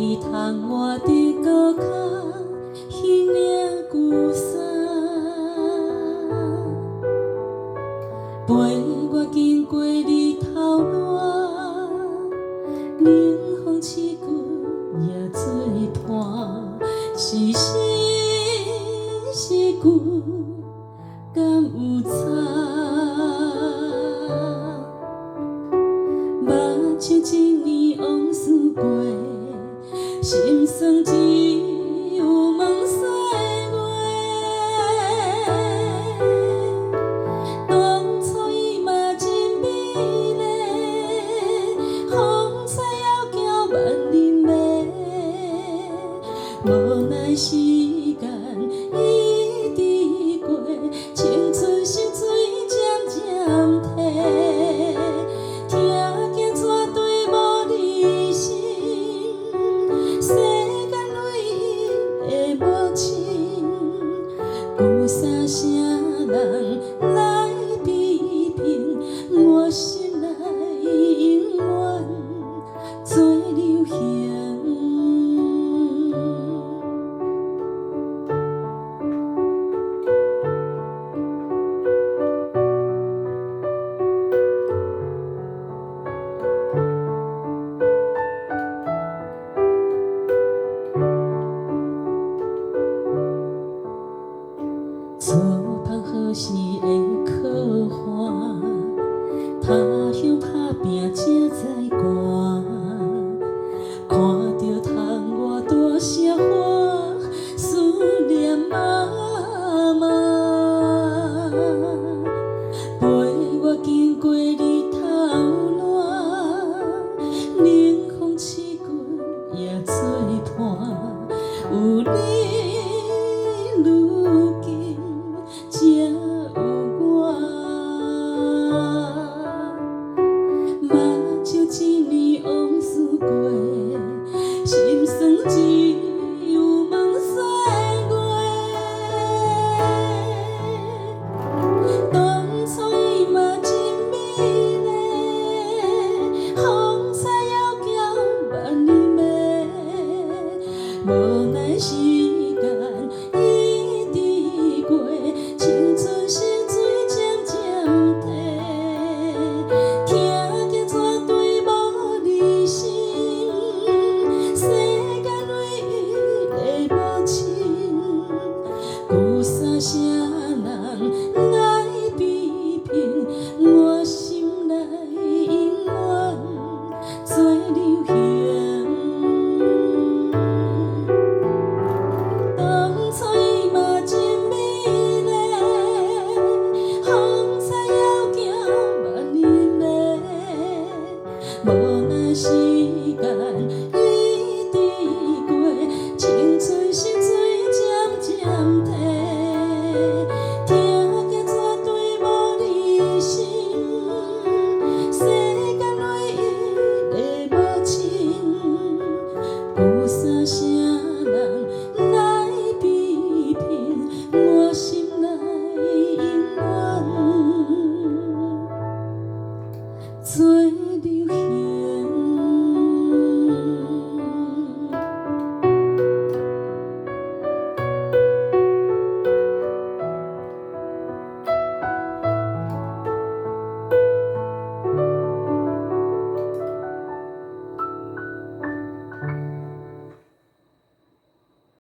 你窗外的高脚，彼领旧衫，陪我经过日头烂，冷风刺骨也做伴，是死是旧，敢有差？目睭一年往事过，心酸只有问岁月。当初伊嘛真美丽，风采要叫万里美，无奈时间一直过，青春心水渐渐褪。听见绝对无理性，世间里的无情，有啥声人来批评？我心内永远做流行。错碰何时会可还？他乡打拼才知寒，看着窗外大城花，思念妈妈。陪我经过日头烂，冷风刺骨也做伴，有你如今。才有我，目睭一年往事过，心酸只有问岁月。当初伊嘛真美丽，风采要叫万里美，无奈时间一直过。青春心水渐渐褪，听见绝对无理性，世间里的无情，有啥声人来批评？我心内永远做流行。当初伊嘛真美丽，风采要叫万里美，无奈时间一直过，青春心水渐渐褪，听见绝对无理性，世间里的无情，有啥声？